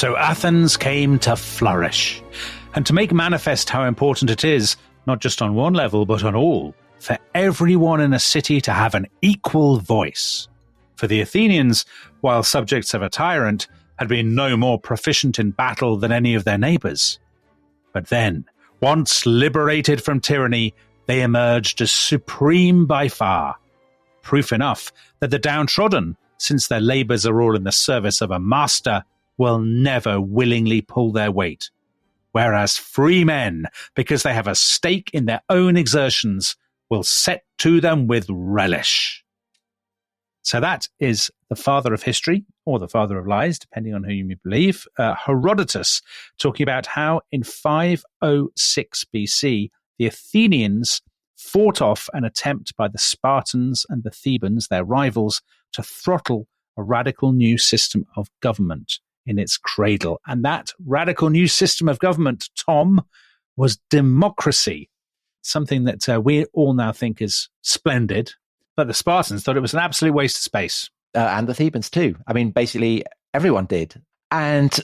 So Athens came to flourish, and to make manifest how important it is, not just on one level, but on all, for everyone in a city to have an equal voice. For the Athenians, while subjects of a tyrant, had been no more proficient in battle than any of their neighbours. But then, once liberated from tyranny, they emerged as supreme by far. Proof enough that the downtrodden, since their labours are all in the service of a master, will never willingly pull their weight. Whereas free men, because they have a stake in their own exertions, will set to them with relish. So that is the father of history, or the father of lies, depending on who you may believe, Herodotus, talking about how in 506 BC, the Athenians fought off an attempt by the Spartans and the Thebans, their rivals, to throttle a radical new system of government in its cradle. And that radical new system of government, Tom, was democracy, something that we all now think is splendid. But the Spartans thought it was an absolute waste of space. And the Thebans too. I mean, basically everyone did. And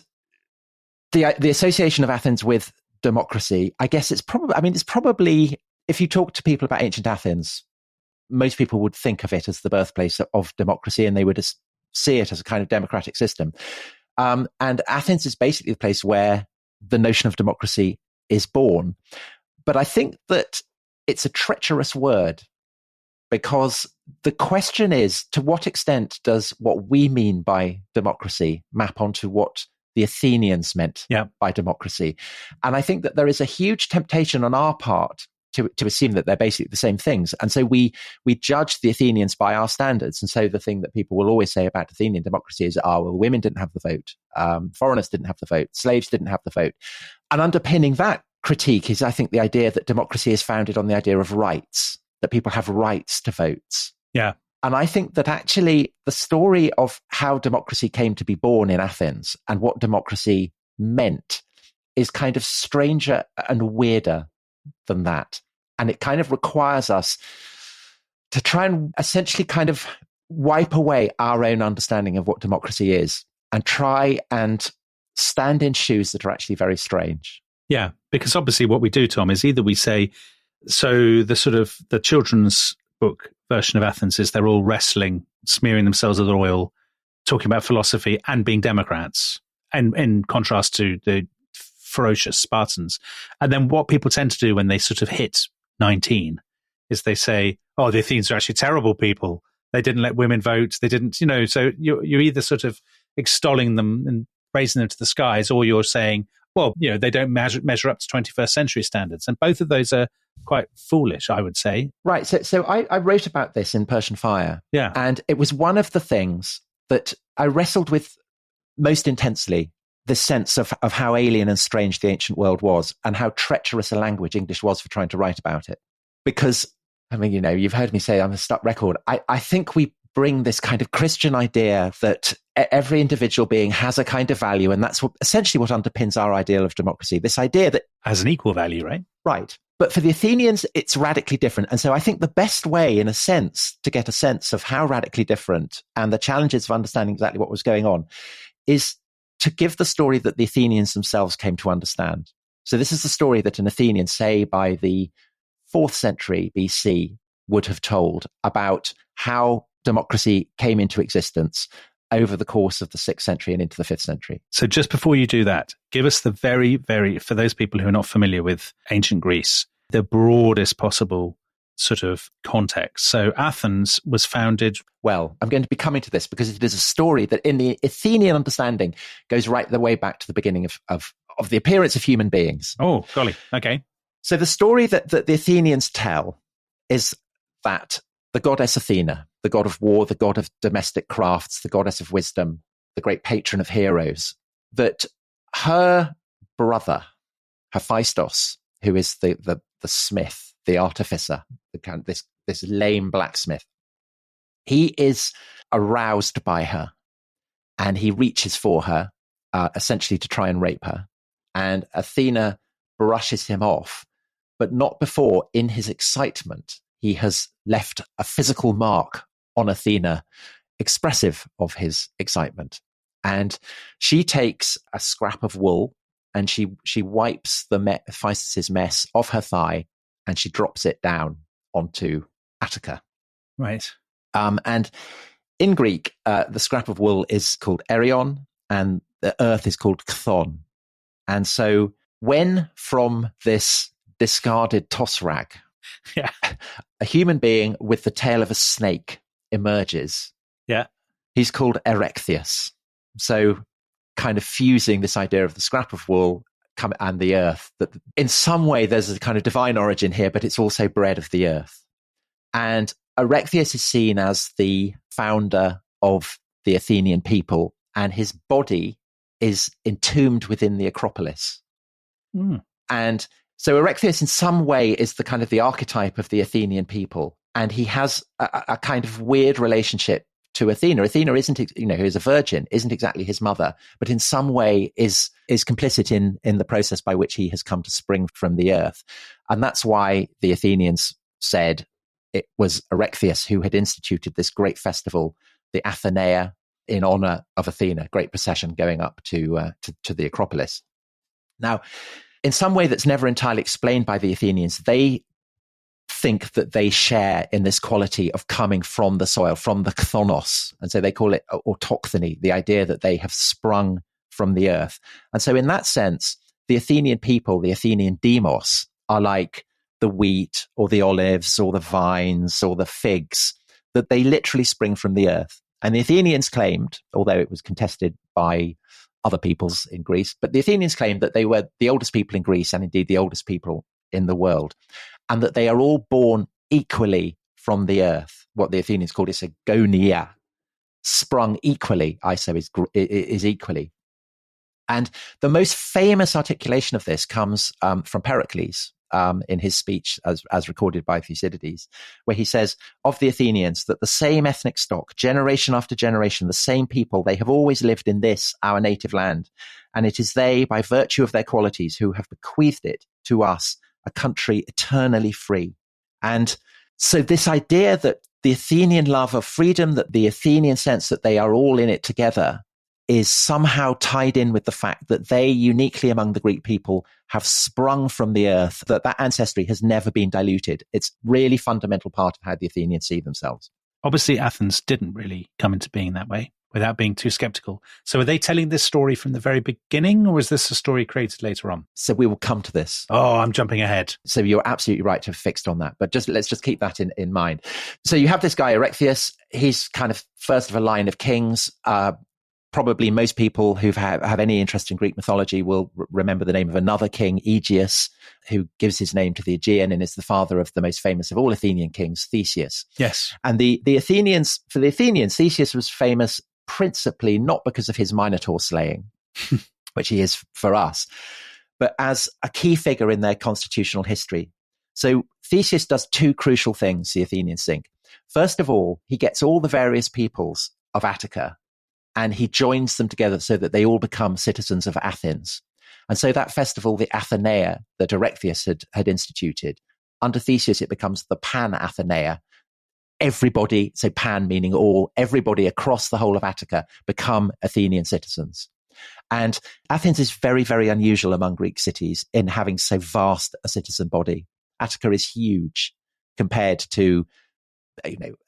the association of Athens with democracy, I guess it's probably, if you talk to people about ancient Athens, most people would think of it as the birthplace of democracy, and they would see it as a kind of democratic system. And Athens is basically the place where the notion of democracy is born. But I think that it's a treacherous word, because the question is, to what extent does what we mean by democracy map onto what the Athenians meant by democracy? And I think that there is a huge temptation on our part to assume that they're basically the same things. And so we judge the Athenians by our standards. And so the thing that people will always say about Athenian democracy is, well, women didn't have the vote, foreigners didn't have the vote, slaves didn't have the vote. And underpinning that critique is, I think, the idea that democracy is founded on the idea of rights, that people have rights to votes. Yeah. And I think that actually the story of how democracy came to be born in Athens and what democracy meant is kind of stranger and weirder than that. And it kind of requires us to try and essentially kind of wipe away our own understanding of what democracy is and try and stand in shoes that are actually very strange. Yeah, because obviously what we do, Tom, is either we say, so the sort of the children's book version of Athens is they're all wrestling, smearing themselves with oil, talking about philosophy and being Democrats, and in contrast to the ferocious Spartans. And then what people tend to do when they sort of hit 19 is they say, oh, the Athenians are actually terrible people. They didn't let women vote. They didn't, so you're either sort of extolling them and raising them to the skies, or you're saying, well, they don't measure up to 21st century standards. And both of those are quite foolish, I would say. Right. So I wrote about this in Persian Fire. Yeah. And it was one of the things that I wrestled with most intensely, this sense of how alien and strange the ancient world was, and how treacherous a language English was for trying to write about it. Because, I mean, you've heard me say I'm a stuck record. I think we bring this kind of Christian idea that every individual being has a kind of value, and that's essentially what underpins our ideal of democracy. This idea that has an equal value, right? Right. But for the Athenians, it's radically different. And so I think the best way, in a sense, to get a sense of how radically different and the challenges of understanding exactly what was going on is to give the story that the Athenians themselves came to understand. So this is the story that an Athenian, say by the 4th century BC, would have told about how democracy came into existence over the course of the 6th century and into the 5th century. So just before you do that, give us the very, very, for those people who are not familiar with ancient Greece, the broadest possible sort of context. So Athens was founded... Well, I'm going to be coming to this because it is a story that in the Athenian understanding goes right the way back to the beginning of the appearance of human beings. Oh, golly. Okay. So the story that the Athenians tell is that the goddess Athena, the god of war, the god of domestic crafts, the goddess of wisdom, the great patron of heroes, that her brother, Hephaestus, who is the smith, the artificer, this lame blacksmith, he is aroused by her and he reaches for her, essentially to try and rape her. And Athena brushes him off, but not before, in his excitement, he has left a physical mark on Athena expressive of his excitement. And she takes a scrap of wool and she wipes Physis' mess off her thigh and she drops it down onto Attica. Right. And in Greek, the scrap of wool is called erion and the earth is called chthon. And so when from this discarded toss rag, Yeah. a human being with the tail of a snake emerges, Yeah. he's called Erechtheus. So kind of fusing this idea of the scrap of wool and the earth, that in some way there's a kind of divine origin here, but it's also bred of the earth. And Erechtheus is seen as the founder of the Athenian people, and his body is entombed within the Acropolis. Mm. And so Erechtheus in some way is the kind of the archetype of the Athenian people. And he has a kind of weird relationship to Athena. Athena isn't, who is a virgin, isn't exactly his mother, but in some way is complicit in the process by which he has come to spring from the earth. And that's why the Athenians said it was Erechtheus who had instituted this great festival, the Athenaea, in honor of Athena, great procession going up to the Acropolis. Now, in some way that's never entirely explained by the Athenians, they think that they share in this quality of coming from the soil, from the chthonnos. And so they call it autochthony, the idea that they have sprung from the earth. And so in that sense, the Athenian people, the Athenian demos, are like the wheat or the olives or the vines or the figs, that they literally spring from the earth. And the Athenians claimed, although it was contested by other peoples in Greece, but the Athenians claimed that they were the oldest people in Greece and indeed the oldest people in the world, and that they are all born equally from the earth, what the Athenians called isogonia, sprung equally, iso is equally. And the most famous articulation of this comes from Pericles in his speech as recorded by Thucydides, where he says of the Athenians that the same ethnic stock, generation after generation, the same people, they have always lived in this, our native land. And it is they, by virtue of their qualities, who have bequeathed it to us, a country eternally free. And so this idea that the Athenian love of freedom, that the Athenian sense that they are all in it together, is somehow tied in with the fact that they, uniquely among the Greek people, have sprung from the earth, that ancestry has never been diluted. It's really fundamental part of how the Athenians see themselves. Obviously, Athens didn't really come into being that way without being too skeptical. So are they telling this story from the very beginning, or is this a story created later on? So we will come to this. Oh, I'm jumping ahead. So you're absolutely right to have fixed on that. But let's just keep that in mind. So you have this guy, Erechtheus. He's kind of first of a line of kings. Probably most people who have any interest in Greek mythology will remember the name of another king, Aegeus, who gives his name to the Aegean and is the father of the most famous of all Athenian kings, Theseus. Yes. And the Athenians, for the Athenians, Theseus was famous principally not because of his Minotaur slaying, which he is for us, but as a key figure in their constitutional history. So Theseus does two crucial things, the Athenians think. First of all, he gets all the various peoples of Attica and he joins them together so that they all become citizens of Athens. And so that festival, the Athenaea, that Erechtheus had instituted, under Theseus, it becomes the Pan-Athenaea. Everybody, so Pan meaning all, everybody across the whole of Attica become Athenian citizens. And Athens is very, very unusual among Greek cities in having so vast a citizen body. Attica is huge compared to,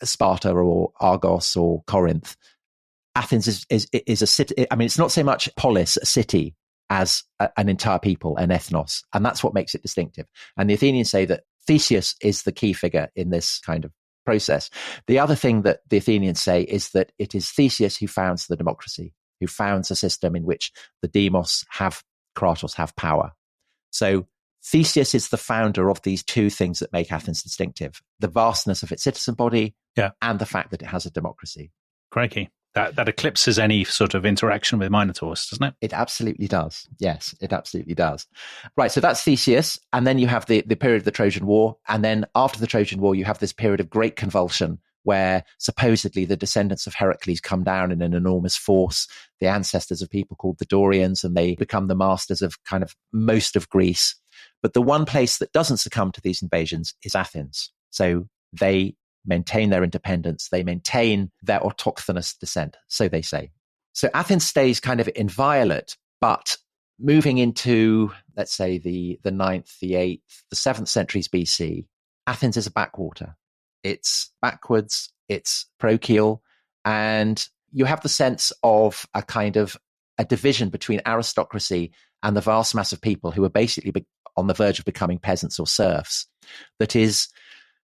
Sparta or Argos or Corinth. Athens is a city. I mean, it's not so much polis, a city, as an entire people, an ethnos. And that's what makes it distinctive. And the Athenians say that Theseus is the key figure in this kind of process. The other thing that the Athenians say is that it is Theseus who founds the democracy, who founds a system in which the demos kratos have power. So Theseus is the founder of these two things that make Athens distinctive: the vastness of its citizen body, and the fact that it has a democracy. Crikey. That eclipses any sort of interaction with Minotaurs, doesn't it? It absolutely does. Yes, it absolutely does. Right, so that's Theseus. And then you have the period of the Trojan War. And then after the Trojan War, you have this period of great convulsion where supposedly the descendants of Heracles come down in an enormous force, the ancestors of people called the Dorians, and they become the masters of kind of most of Greece. But the one place that doesn't succumb to these invasions is Athens. So they maintain their independence. They maintain their autochthonous descent, so they say. So Athens stays kind of inviolate, but moving into, let's say, the 9th, the 8th, the 7th centuries BC, Athens is a backwater. It's backwards, it's parochial, and you have the sense of a kind of a division between aristocracy and the vast mass of people who are basically on the verge of becoming peasants or serfs. That is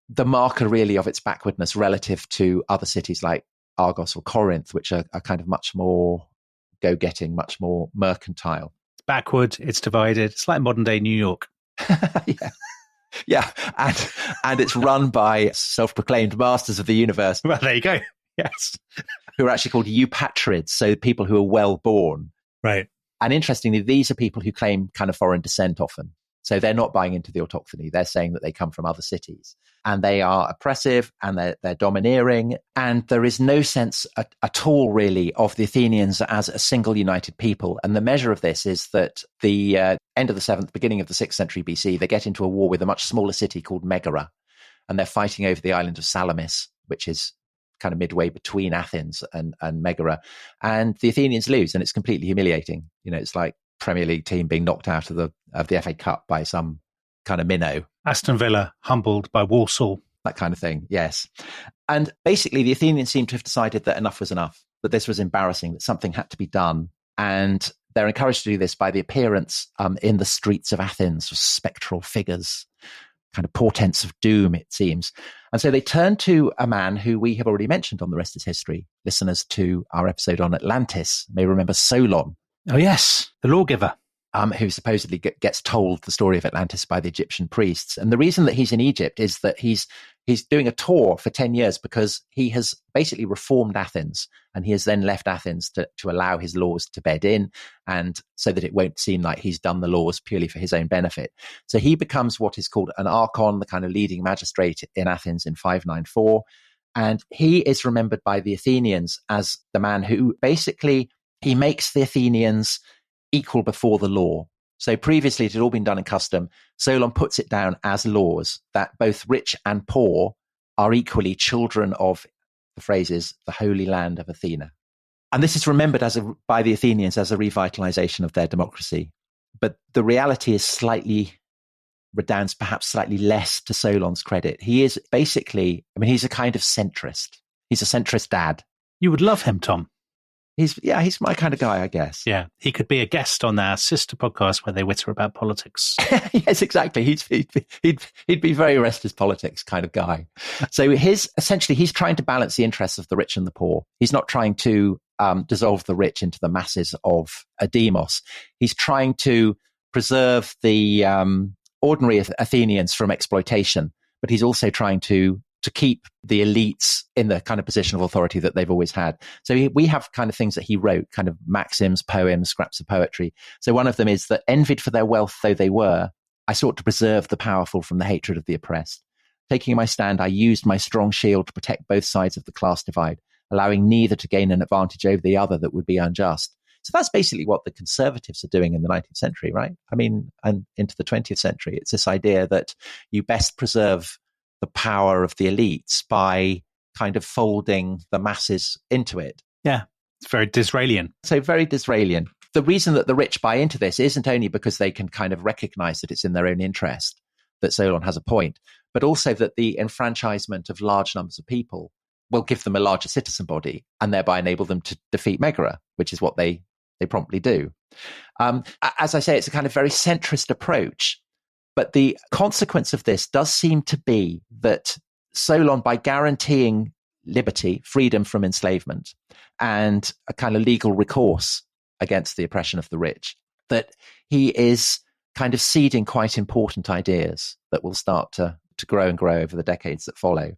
the marker really of its backwardness relative to other cities like Argos or Corinth, which are kind of much more go-getting, much more mercantile. It's backward, it's divided. It's like modern day New York. Yeah. And it's run by self-proclaimed masters of the universe. Well, there you go. Yes. Who are actually called eupatrids, so people who are well born. Right. And interestingly, these are people who claim kind of foreign descent often. So they're not buying into the autochthony. They're saying that they come from other cities. And they are oppressive and they're domineering. And there is no sense at all, really, of the Athenians as a single united people. And the measure of this is that the end of the 7th, beginning of the 6th century BC, they get into a war with a much smaller city called Megara. And they're fighting over the island of Salamis, which is kind of midway between Athens and Megara. And the Athenians lose, and it's completely humiliating. You know, it's like Premier League team being knocked out of the FA Cup by some kind of minnow. Aston Villa humbled by Walsall. That kind of thing, yes. And basically the Athenians seem to have decided that enough was enough, that this was embarrassing, that something had to be done. And they're encouraged to do this by the appearance in the streets of Athens of spectral figures, kind of portents of doom, it seems. And so they turn to a man who we have already mentioned on The Rest is History. Listeners to our episode on Atlantis may remember Solon. Oh, yes, the lawgiver. Who supposedly gets told the story of Atlantis by the Egyptian priests. And the reason that he's in Egypt is that he's doing a tour for 10 years because he has basically reformed Athens, and he has then left Athens to allow his laws to bed in, and so that it won't seem like he's done the laws purely for his own benefit. So he becomes what is called an archon, the kind of leading magistrate in Athens in 594. And he is remembered by the Athenians as the man who basically, he makes the Athenians equal before the law. So previously it had all been done in custom. Solon puts it down as laws that both rich and poor are equally children of, the phrase is, the holy land of Athena. And this is remembered by the Athenians as a revitalization of their democracy. But the reality is redounds perhaps slightly less to Solon's credit. He is basically, he's a kind of centrist. He's a centrist dad. You would love him, Tom. He's my kind of guy, I guess. Yeah, he could be a guest on our sister podcast where they witter about politics. Yes, exactly. He'd be very restless politics kind of guy. So he's trying to balance the interests of the rich and the poor. He's not trying to dissolve the rich into the masses of a demos. He's trying to preserve the ordinary Athenians from exploitation, but he's also trying to keep the elites in the kind of position of authority that they've always had. So we have kind of things that he wrote, kind of maxims, poems, scraps of poetry. So one of them is that, envied for their wealth though they were, I sought to preserve the powerful from the hatred of the oppressed. Taking my stand, I used my strong shield to protect both sides of the class divide, allowing neither to gain an advantage over the other that would be unjust. So that's basically what the conservatives are doing in the 19th century, right? And into the 20th century. It's this idea that you best preserve the power of the elites by kind of folding the masses into it. Yeah, it's very Disraelian. So very Disraelian. The reason that the rich buy into this isn't only because they can kind of recognize that it's in their own interest, that Solon has a point, but also that the enfranchisement of large numbers of people will give them a larger citizen body and thereby enable them to defeat Megara, which is what they promptly do. As I say, it's a kind of very centrist approach. But the consequence of this does seem to be that Solon, by guaranteeing liberty, freedom from enslavement, and a kind of legal recourse against the oppression of the rich, that he is kind of seeding quite important ideas that will start to grow and grow over the decades that follow.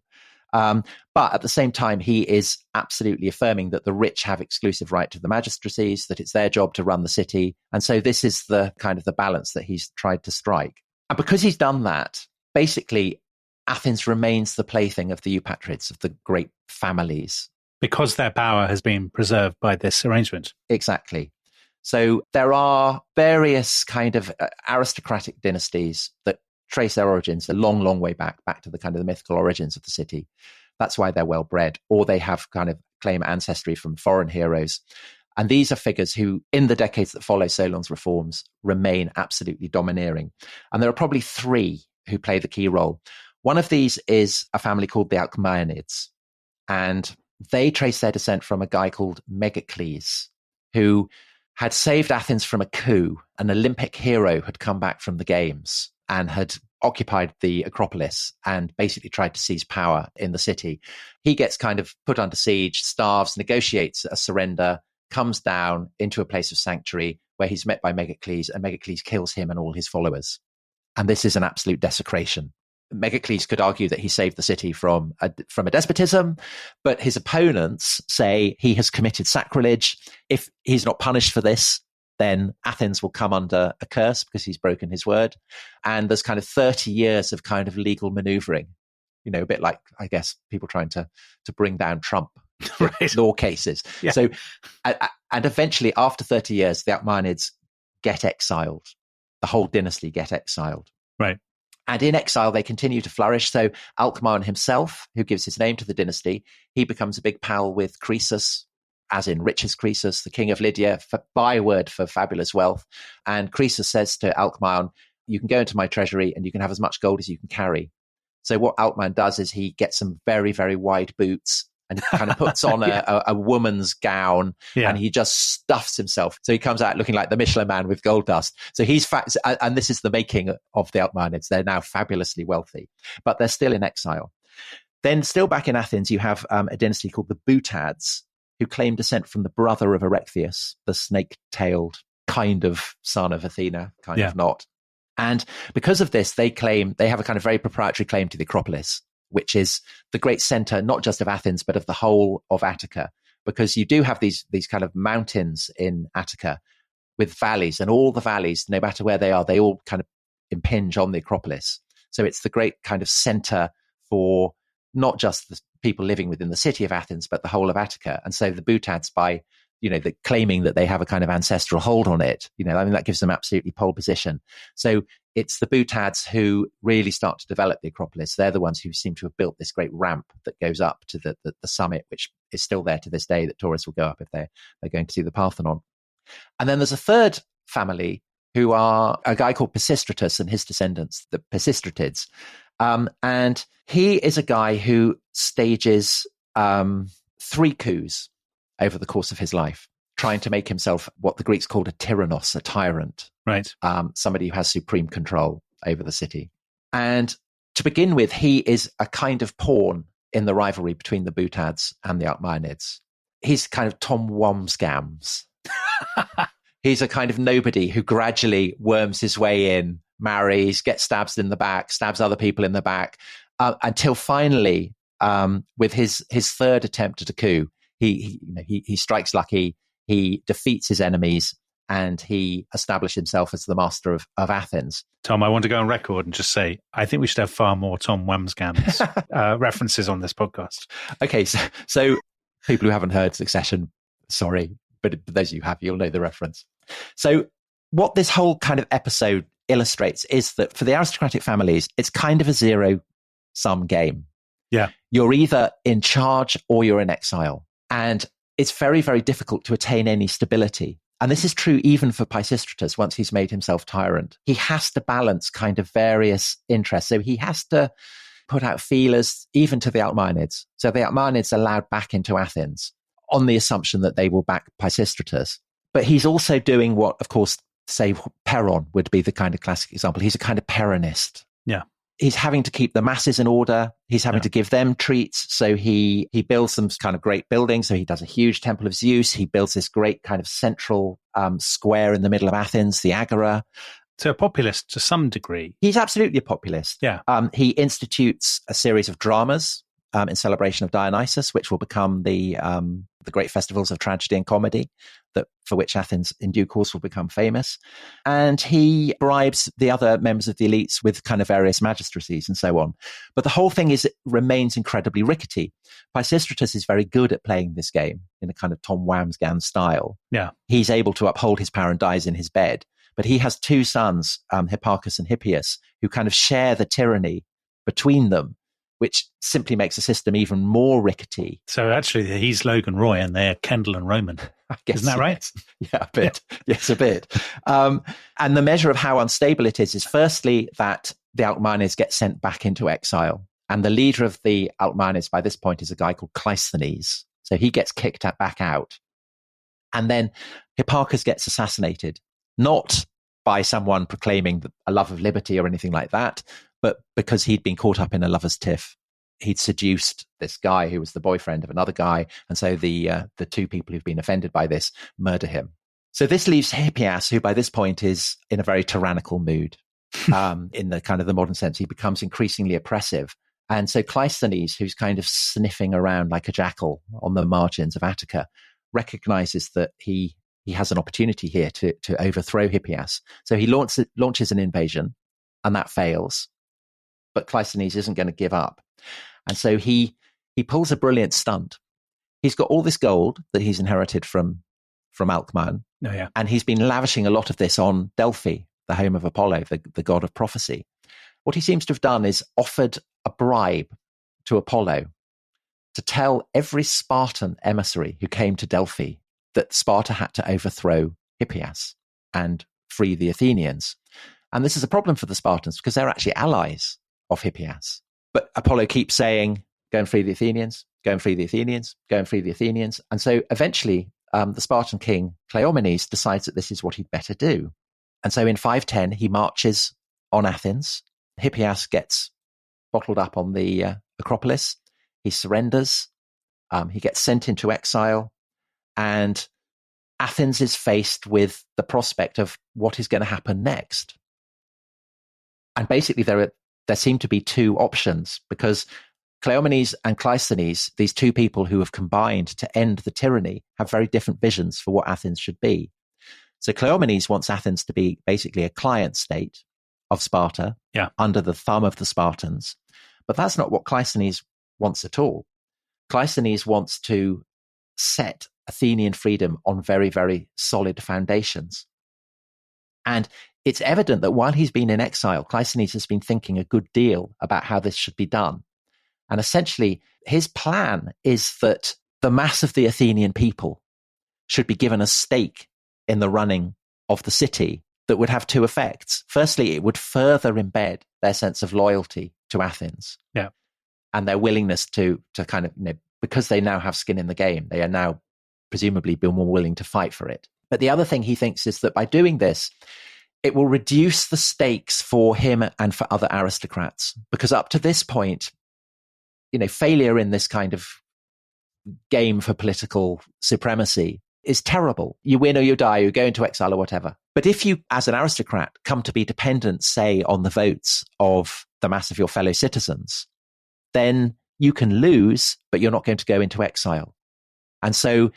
But at the same time, he is absolutely affirming that the rich have exclusive right to the magistracies, that it's their job to run the city. And so this is the kind of the balance that he's tried to strike. And because he's done that, basically, Athens remains the plaything of the eupatrids, of the great families. Because their power has been preserved by this arrangement. Exactly. So there are various kind of aristocratic dynasties that trace their origins a long, long way back to the kind of the mythical origins of the city. That's why they're well bred, or they have kind of claim ancestry from foreign heroes. And these are figures who, in the decades that follow Solon's reforms, remain absolutely domineering. And there are probably three who play the key role. One of these is a family called the Alcmaeonids. And they trace their descent from a guy called Megacles, who had saved Athens from a coup. An Olympic hero had come back from the games and had occupied the Acropolis and basically tried to seize power in the city. He gets kind of put under siege, starves, negotiates a surrender, comes down into a place of sanctuary where he's met by Megacles, and Megacles kills him and all his followers. And this is an absolute desecration. Megacles could argue that he saved the city from a despotism, but his opponents say he has committed sacrilege. If he's not punished for this, then Athens will come under a curse because he's broken his word. And there's kind of 30 years of kind of legal maneuvering, a bit like, I guess, people trying to bring down Trump, right. Law cases. Yeah. So, and eventually after 30 years, the Alcmaeonids get exiled. The whole dynasty get exiled. Right. And in exile, they continue to flourish. So Alcmaeon himself, who gives his name to the dynasty, he becomes a big pal with Croesus, as in richest Croesus, the king of Lydia, byword for fabulous wealth. And Croesus says to Alcmaeon, you can go into my treasury and you can have as much gold as you can carry. So what Alcmaeon does is he gets some very, very wide boots and kind of puts on a woman's gown, and he just stuffs himself. So he comes out looking like the Michelin man with gold dust. So he's and this is the making of the Alcmaeonids. They're now fabulously wealthy, but they're still in exile. Then still back in Athens, you have a dynasty called the Boutads, who claim descent from the brother of Erechtheus, the snake-tailed kind of son of Athena, kind of not. And because of this, they have a kind of very proprietary claim to the Acropolis, which is the great center, not just of Athens, but of the whole of Attica, because you do have these kind of mountains in Attica with valleys, and all the valleys, no matter where they are, they all kind of impinge on the Acropolis. So it's the great kind of center for not just the people living within the city of Athens, but the whole of Attica. And so the Boutads, by claiming that they have a kind of ancestral hold on it, that gives them absolutely pole position. So it's the Boutads who really start to develop the Acropolis. They're the ones who seem to have built this great ramp that goes up to the summit, which is still there to this day, that tourists will go up if they're going to see the Parthenon. And then there's a third family who are a guy called Pisistratus and his descendants, the Pisistratids. And he is a guy who stages 3 coups over the course of his life, trying to make himself what the Greeks called a tyrannos, a tyrant. Right. Somebody who has supreme control over the city. And to begin with, he is a kind of pawn in the rivalry between the Boutads and the Alcmaeonids. He's kind of Tom Wamsgams. He's a kind of nobody who gradually worms his way in, marries, gets stabbed in the back, stabs other people in the back, until finally, with his third attempt at a coup, he strikes lucky, he defeats his enemies, and he established himself as the master of Athens. Tom, I want to go on record and just say, I think we should have far more Tom Wamsgams references on this podcast. Okay, so people who haven't heard Succession, sorry, but those of you who have, you'll know the reference. So what this whole kind of episode illustrates is that for the aristocratic families, it's kind of a zero-sum game. Yeah. You're either in charge or you're in exile. And it's very, very difficult to attain any stability. And this is true even for Pisistratus once he's made himself tyrant. He has to balance kind of various interests. So he has to put out feelers even to the Alcmaeonids. So the Alcmaeonids are allowed back into Athens on the assumption that they will back Pisistratus. But he's also doing what, of course, say Peron would be the kind of classic example. He's a kind of Peronist. Yeah. He's having to keep the masses in order. He's having to give them treats. So he builds some kind of great buildings. So he does a huge temple of Zeus. He builds this great kind of central square in the middle of Athens, the Agora. So a populist to some degree. He's absolutely a populist. Yeah. He institutes a series of dramas in celebration of Dionysus, which will become the great festivals of tragedy and comedy, for which Athens in due course will become famous. And he bribes the other members of the elites with kind of various magistracies and so on. But the whole thing remains incredibly rickety. Pisistratus is very good at playing this game in a kind of Tom Wamsgams style. Yeah. He's able to uphold his power and dies in his bed. But he has 2 sons, Hipparchus and Hippias, who kind of share the tyranny between them. which simply makes the system even more rickety. So actually, he's Logan Roy and they're Kendall and Roman. I guess, isn't that right? Yes. Yeah, a bit. Yeah. Yes, a bit. And the measure of how unstable it is firstly that the Alcmanes get sent back into exile. And the leader of the Alcmanes by this point is a guy called Cleisthenes. So he gets kicked back out. And then Hipparchus gets assassinated, not by someone proclaiming a love of liberty or anything like that, but because he'd been caught up in a lover's tiff. He'd seduced this guy who was the boyfriend of another guy. And so the two people who've been offended by this murder him. So this leaves Hippias, who by this point is in a very tyrannical mood. In the kind of the modern sense, he becomes increasingly oppressive. And so Cleisthenes, who's kind of sniffing around like a jackal on the margins of Attica, recognizes that he has an opportunity here to overthrow Hippias. So he launches an invasion, and that fails. But Cleisthenes isn't going to give up. And so he pulls a brilliant stunt. He's got all this gold that he's inherited from Alcman. Oh, yeah. And he's been lavishing a lot of this on Delphi, the home of Apollo, the god of prophecy. What he seems to have done is offered a bribe to Apollo to tell every Spartan emissary who came to Delphi that Sparta had to overthrow Hippias and free the Athenians. And this is a problem for the Spartans because they're actually allies of Hippias. But Apollo keeps saying, go and free the Athenians, go and free the Athenians, go and free the Athenians. And so eventually the Spartan king Cleomenes decides that this is what he'd better do. And so in 510, he marches on Athens. Hippias gets bottled up on the Acropolis. He surrenders. He gets sent into exile. And Athens is faced with the prospect of what is going to happen next. And basically, there seem to be two options because Cleomenes and Cleisthenes, these two people who have combined to end the tyranny, have very different visions for what Athens should be. So Cleomenes wants Athens to be basically a client state of Sparta, under the thumb of the Spartans. But that's not what Cleisthenes wants at all. Cleisthenes wants to set Athenian freedom on very, very solid foundations. And it's evident that while he's been in exile, Cleisthenes has been thinking a good deal about how this should be done. And essentially, his plan is that the mass of the Athenian people should be given a stake in the running of the city that would have two effects. Firstly, it would further embed their sense of loyalty to Athens. Yeah. And their willingness to kind of, because they now have skin in the game, they are now presumably be more willing to fight for it. But the other thing he thinks is that by doing this, it will reduce the stakes for him and for other aristocrats. Because up to this point, failure in this kind of game for political supremacy is terrible. You win or you die, you go into exile or whatever. But if you, as an aristocrat, come to be dependent, say, on the votes of the mass of your fellow citizens, then you can lose, but you're not going to go into exile. And so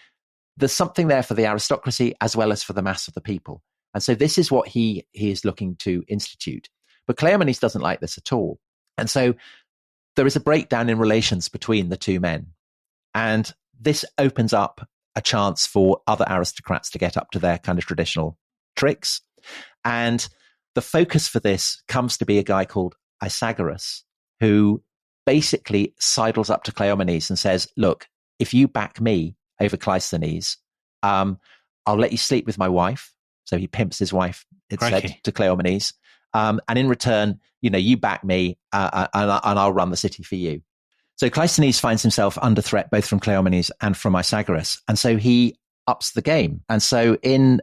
there's something there for the aristocracy as well as for the mass of the people. And so this is what he is looking to institute. But Cleomenes doesn't like this at all. And so there is a breakdown in relations between the two men. And this opens up a chance for other aristocrats to get up to their kind of traditional tricks. And the focus for this comes to be a guy called Isagoras, who basically sidles up to Cleomenes and says, look, if you back me over Cleisthenes, I'll let you sleep with my wife. So he pimps his wife, it said, to Cleomenes. And in return, you back me and I'll run the city for you. So Cleisthenes finds himself under threat both from Cleomenes and from Isagoras. And so he ups the game. And so in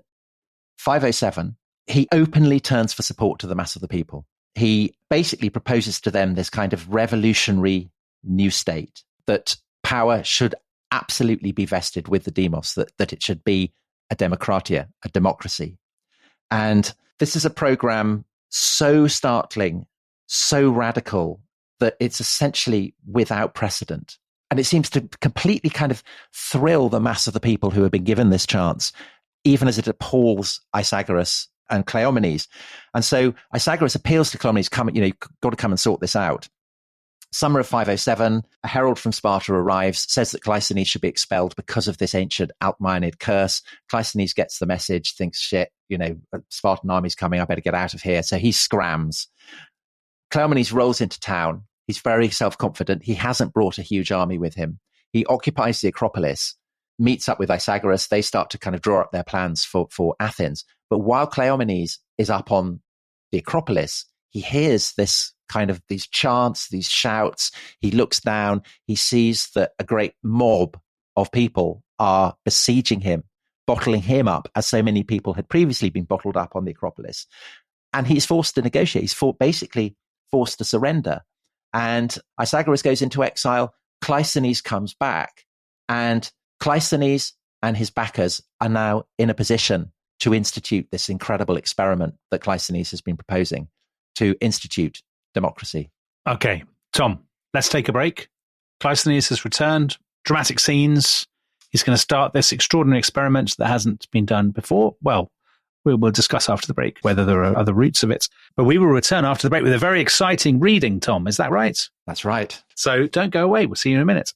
507, he openly turns for support to the mass of the people. He basically proposes to them this kind of revolutionary new state, that power should absolutely be vested with the demos, that it should be a democratia, a democracy. And this is a program so startling, so radical, that it's essentially without precedent. And it seems to completely kind of thrill the mass of the people who have been given this chance, even as it appalls Isagoras and Cleomenes. And so Isagoras appeals to Cleomenes, you've got to come and sort this out. Summer of 507, a herald from Sparta arrives, says that Cleisthenes should be expelled because of this ancient Alcmaenid curse. Cleisthenes gets the message, thinks, shit, a Spartan army's coming, I better get out of here. So he scrams. Cleomenes rolls into town He's very self-confident. He hasn't brought a huge army with him. He occupies the Acropolis, meets up with Isagoras. They start to kind of draw up their plans for Athens. But while Cleomenes is up on the Acropolis, he hears this kind of these chants, these shouts. He looks down. He sees that a great mob of people are besieging him, bottling him up, as so many people had previously been bottled up on the Acropolis. And he's forced to negotiate. He's basically forced to surrender. And Isagoras goes into exile. Cleisthenes comes back. And Cleisthenes and his backers are now in a position to institute this incredible experiment that Cleisthenes has been proposing, to institute democracy. Okay, Tom, let's take a break. Cleisthenes has returned. Dramatic scenes. He's going to start this extraordinary experiment that hasn't been done before. Well, we'll discuss after the break whether there are other routes of it. But we will return after the break with a very exciting reading, Tom. Is that right? That's right. So don't go away. We'll see you in a minute.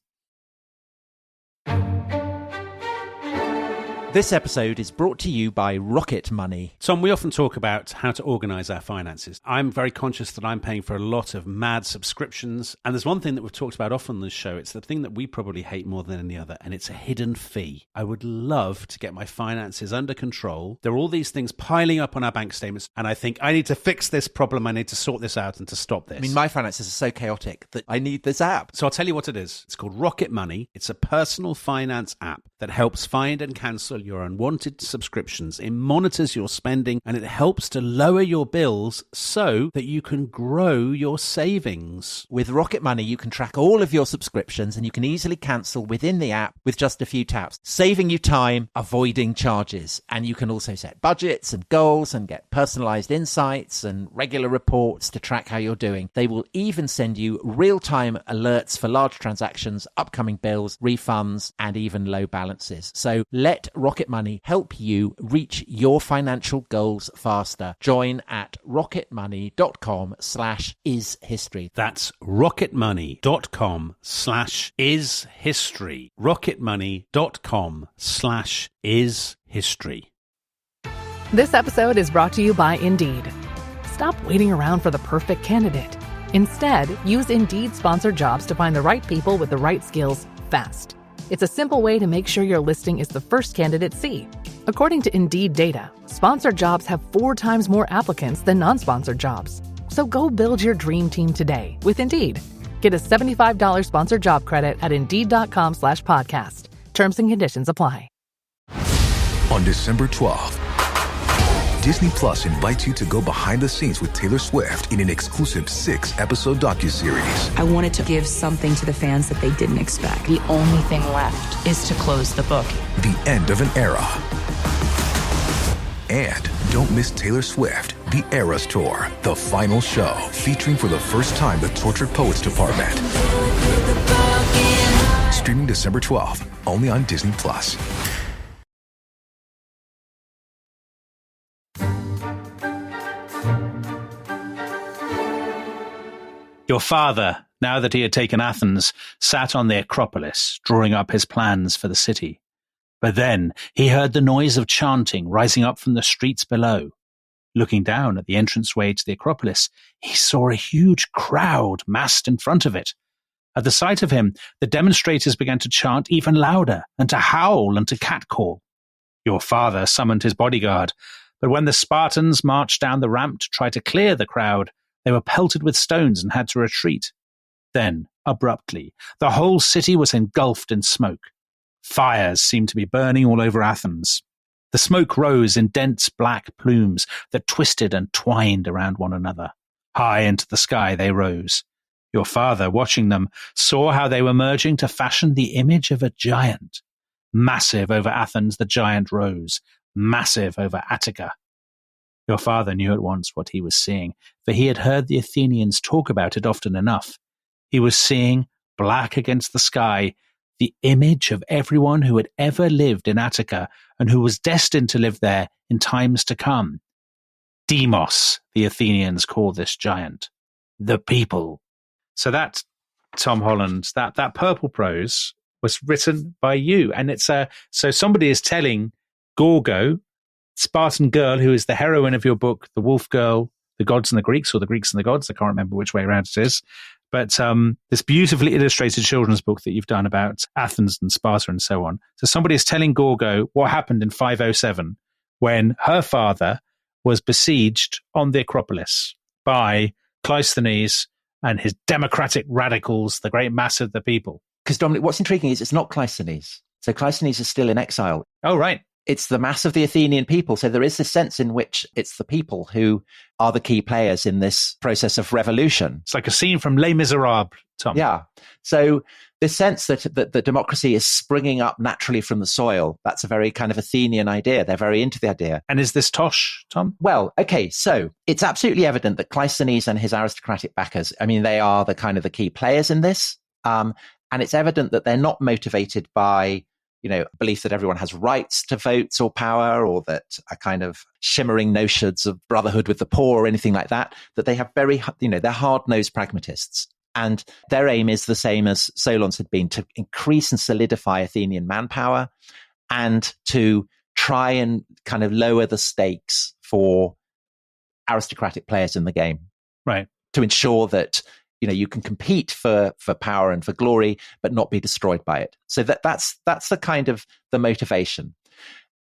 This episode is brought to you by Rocket Money. Tom, we often talk about how to organise our finances. I'm very conscious that I'm paying for a lot of mad subscriptions. And there's one thing that we've talked about often on this show. It's the thing that we probably hate more than any other, and it's a hidden fee. I would love to get my finances under control. There are all these things piling up on our bank statements, and I think I need to fix this problem. I need to sort this out and to stop this. I mean, my finances are so chaotic that I need this app. So I'll tell you what it is. It's called Rocket Money. It's a personal finance app that helps find and cancel your unwanted subscriptions. It monitors your spending and it helps to lower your bills so that you can grow your savings. With Rocket Money, you can track all of your subscriptions and you can easily cancel within the app with just a few taps, saving you time, avoiding charges. And you can also set budgets and goals and get personalized insights and regular reports to track how you're doing. They will even send you real-time alerts for large transactions, upcoming bills, refunds, and even low balances. So let Rocket Money help you reach your financial goals faster. Join at rocketmoney.com/ishistory. That's rocketmoney.com/ishistory. rocketmoney.com/ishistory. This episode is brought to you by Indeed. Stop waiting around for the perfect candidate. Instead, use Indeed sponsored jobs to find the right people with the right skills fast. It's a simple way to make sure your listing is the first candidates see. According to Indeed data, sponsored jobs have 4 times more applicants than non-sponsored jobs. So go build your dream team today with Indeed. Get a $75 sponsored job credit at Indeed.com/podcast. Terms and conditions apply. On December 12th, Disney Plus invites you to go behind the scenes with Taylor Swift in an exclusive 6-episode docuseries. I wanted to give something to the fans that they didn't expect. The only thing left is to close the book. The end of an era. And don't miss Taylor Swift, The Eras Tour, the final show, featuring for the first time the Tortured Poets Department. Streaming December 12th, only on Disney Plus. Your father, now that he had taken Athens, sat on the Acropolis, drawing up his plans for the city. But then he heard the noise of chanting rising up from the streets below. Looking down at the entranceway to the Acropolis, he saw a huge crowd massed in front of it. At the sight of him, the demonstrators began to chant even louder and to howl and to catcall. Your father summoned his bodyguard, but when the Spartans marched down the ramp to try to clear the crowd, they were pelted with stones and had to retreat. Then, abruptly, the whole city was engulfed in smoke. Fires seemed to be burning all over Athens. The smoke rose in dense black plumes that twisted and twined around one another. High into the sky they rose. Your father, watching them, saw how they were merging to fashion the image of a giant. Massive over Athens the giant rose, massive over Attica. Your father knew at once what he was seeing, for he had heard the Athenians talk about it often enough. He was seeing, black against the sky, the image of everyone who had ever lived in Attica and who was destined to live there in times to come. Demos, the Athenians call this giant. The people. So that, Tom Holland, that purple prose was written by you. And it's so somebody is telling Gorgo, Spartan girl, who is the heroine of your book, The Wolf Girl, The Gods and the Greeks, or The Greeks and the Gods, I can't remember which way around it is, But this beautifully illustrated children's book that you've done about Athens and Sparta and so on. So somebody is telling Gorgo what happened in 507 when her father was besieged on the Acropolis by Cleisthenes and his democratic radicals, the great mass of the people. Because, Dominic, what's intriguing is it's not Cleisthenes. So Cleisthenes is still in exile. Oh, right. It's the mass of the Athenian people. So there is this sense in which it's the people who are the key players in this process of revolution. It's like a scene from Les Miserables, Tom. Yeah. So this sense that democracy is springing up naturally from the soil, that's a very kind of Athenian idea. They're very into the idea. And is this Tosh, Tom? Well, okay, so it's absolutely evident that Cleisthenes and his aristocratic backers, I mean, they are the kind of the key players in this. And it's evident that they're not motivated by, belief that everyone has rights to votes or power, or that a kind of shimmering notions of brotherhood with the poor or anything like that, that they have very, they're hard-nosed pragmatists. And their aim is the same as Solon's had been, to increase and solidify Athenian manpower and to try and kind of lower the stakes for aristocratic players in the game. Right. To ensure that, you can compete for power and for glory, but not be destroyed by it. So that's the kind of the motivation.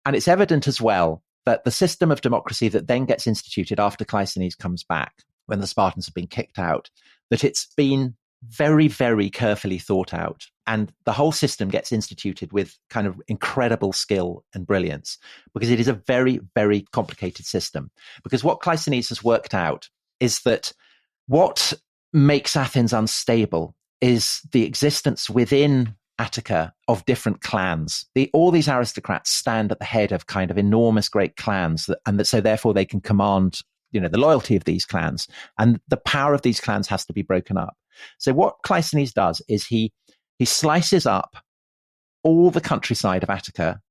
And it's evident as well that the system of democracy that then gets instituted after Cleisthenes comes back, when the Spartans have been kicked out, that it's been very, very carefully thought out. And the whole system gets instituted with kind of incredible skill and brilliance, because it is a very, very complicated system. Because what Cleisthenes has worked out is that what makes Athens unstable is the existence within Attica of different clans. All these aristocrats stand at the head of kind of enormous great clans, so therefore they can command the loyalty of these clans, and the power of these clans has to be broken up. So what Cleisthenes does is he slices up all the countryside of Attica,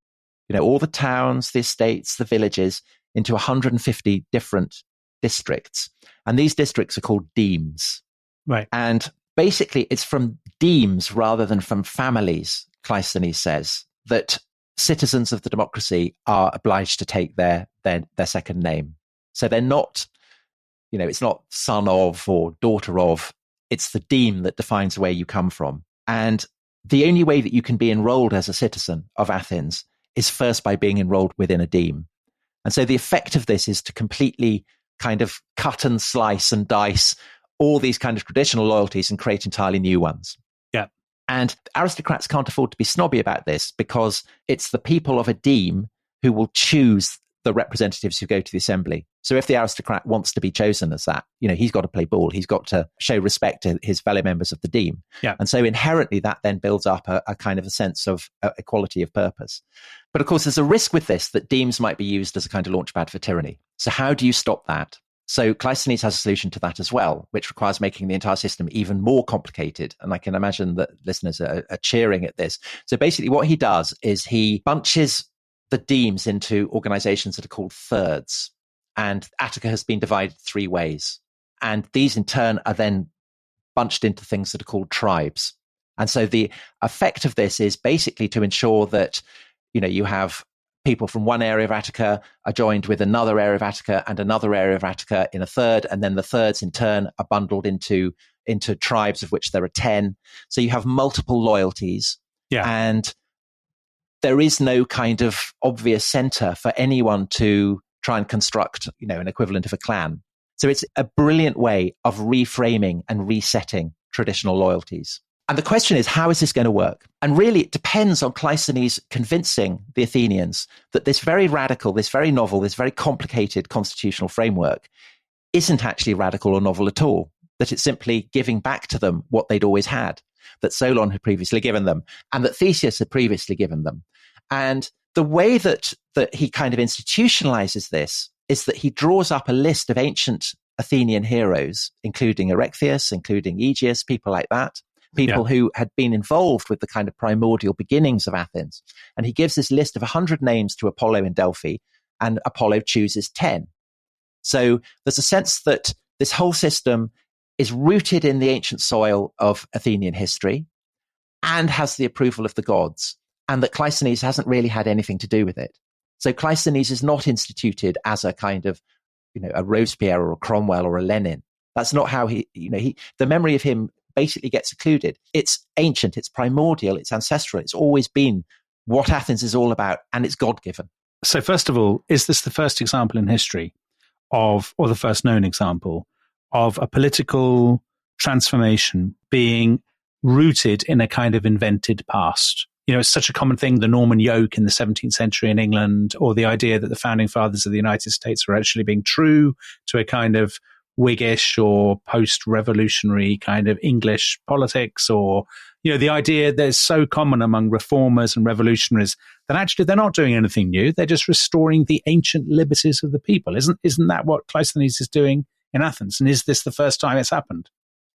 all the towns, the estates, the villages, into 150 different districts. And these districts are called demes. Right. And basically it's from demes rather than from families, Cleisthenes says, that citizens of the democracy are obliged to take their second name. So they're not, it's not son of or daughter of, it's the deme that defines where you come from. And the only way that you can be enrolled as a citizen of Athens is first by being enrolled within a deme. And so the effect of this is to completely kind of cut and slice and dice all these kind of traditional loyalties and create entirely new ones. Yeah. And aristocrats can't afford to be snobby about this, because it's the people of a deme who will choose the representatives who go to the assembly. So if the aristocrat wants to be chosen as that, he's got to play ball. He's got to show respect to his fellow members of the deme. Yeah. And so inherently that then builds up a kind of a sense of equality of purpose. But of course, there's a risk with this that demes might be used as a kind of launchpad for tyranny. So how do you stop that? So Cleisthenes has a solution to that as well, which requires making the entire system even more complicated. And I can imagine that listeners are cheering at this. So basically what he does is he bunches the demes into organizations that are called thirds. And Attica has been divided 3 ways. And these in turn are then bunched into things that are called tribes. And so the effect of this is basically to ensure that, you have people from one area of Attica are joined with another area of Attica and another area of Attica in a third. And then the thirds in turn are bundled into tribes, of which there are 10. So you have multiple loyalties. Yeah. And there is no kind of obvious center for anyone to try and construct, an equivalent of a clan. So it's a brilliant way of reframing and resetting traditional loyalties. And the question is, how is this going to work? And really, it depends on Cleisthenes convincing the Athenians that this very radical, this very novel, this very complicated constitutional framework isn't actually radical or novel at all, that it's simply giving back to them what they'd always had, that Solon had previously given them, and that Theseus had previously given them. And the way that he kind of institutionalizes this is that he draws up a list of ancient Athenian heroes, including Erechtheus, including Aegeus, people like that, people who had been involved with the kind of primordial beginnings of Athens. And he gives this list of 100 names to Apollo in Delphi, and Apollo chooses 10. So there's a sense that this whole system is rooted in the ancient soil of Athenian history and has the approval of the gods, and that Cleisthenes hasn't really had anything to do with it. So Cleisthenes is not instituted as a kind of, a Robespierre or a Cromwell or a Lenin. That's not how the memory of him basically gets occluded. It's ancient, it's primordial, it's ancestral. It's always been what Athens is all about, and it's God-given. So first of all, is this the first example in history of, or the first known example of a political transformation being rooted in a kind of invented past? You know, it's such a common thing, the Norman yoke in the 17th century in England, or the idea that the founding fathers of the United States were actually being true to a kind of Whiggish or post-revolutionary kind of English politics, or, you know, the idea that is so common among reformers and revolutionaries that actually they're not doing anything new. They're just restoring the ancient liberties of the people. Isn't that what Cleisthenes is doing in Athens? And is this the first time it's happened?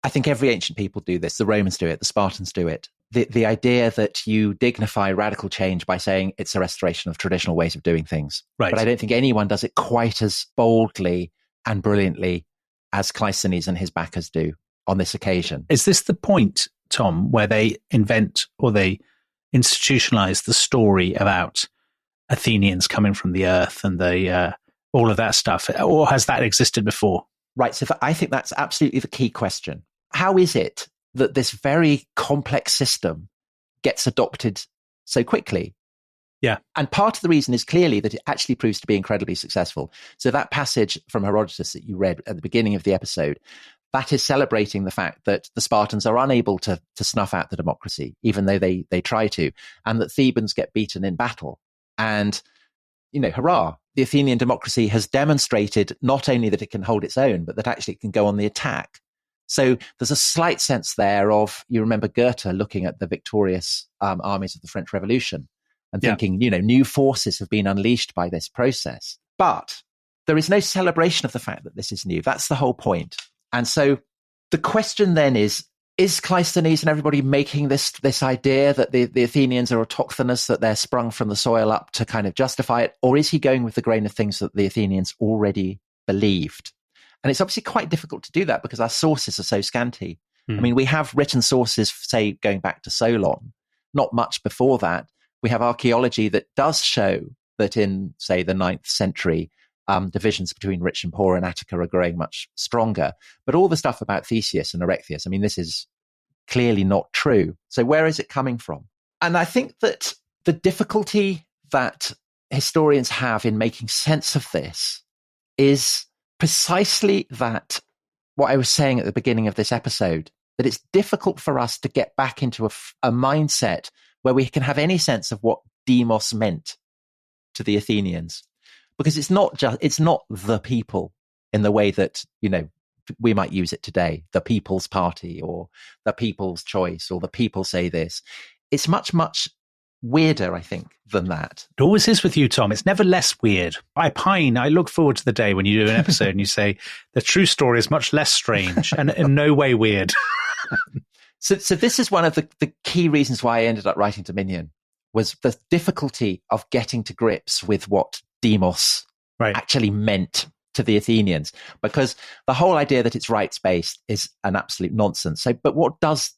I think every ancient people do this. The Romans do it. The Spartans do it. The idea that you dignify radical change by saying it's a restoration of traditional ways of doing things. Right. But I don't think anyone does it quite as boldly and brilliantly as Cleisthenes and his backers do on this occasion. Is this the point, Tom, where they invent or they institutionalize the story about Athenians coming from the earth and the all of that stuff? Or has that existed before? Right. So I think that's absolutely the key question. How is it that this very complex system gets adopted so quickly? Yeah. And part of the reason is clearly that it actually proves to be incredibly successful. So that passage from Herodotus that you read at the beginning of the episode, that is celebrating the fact that the Spartans are unable to snuff out the democracy, even though they try to, and that Thebans get beaten in battle. And, you know, hurrah, the Athenian democracy has demonstrated not only that it can hold its own, but that actually it can go on the attack. So there's a slight sense there of, you remember Goethe looking at the victorious armies of the French Revolution and thinking, you know, new forces have been unleashed by this process. But there is no celebration of the fact that this is new. That's the whole point. And so the question then is Cleisthenes and everybody making this idea that the Athenians are autochthonous, that they're sprung from the soil up to kind of justify it? Or is he going with the grain of things that the Athenians already believed? And it's obviously quite difficult to do that because our sources are so scanty. I mean, we have written sources, say, going back to Solon, not much before that. We have archaeology that does show that in, say, the 9th century, divisions between rich and poor in Attica are growing much stronger. But all the stuff about Theseus and Erechtheus, I mean, this is clearly not true. So where is it coming from? And I think that the difficulty that historians have in making sense of this is precisely that, what I was saying at the beginning of this episode, that it's difficult for us to get back into a mindset where we can have any sense of what demos meant to the Athenians. Because it's not the people in the way that, you know, we might use it today, the People's Party or the People's Choice or the people say this. It's much, much weirder, I think, than that. It always is with you, Tom. It's never less weird. I look forward to the day when you do an episode and you say the true story is much less strange and in no way weird. So this is one of the key reasons why I ended up writing Dominion, was the difficulty of getting to grips with what demos actually meant to the Athenians, because the whole idea that it's rights-based is an absolute nonsense. So, but what does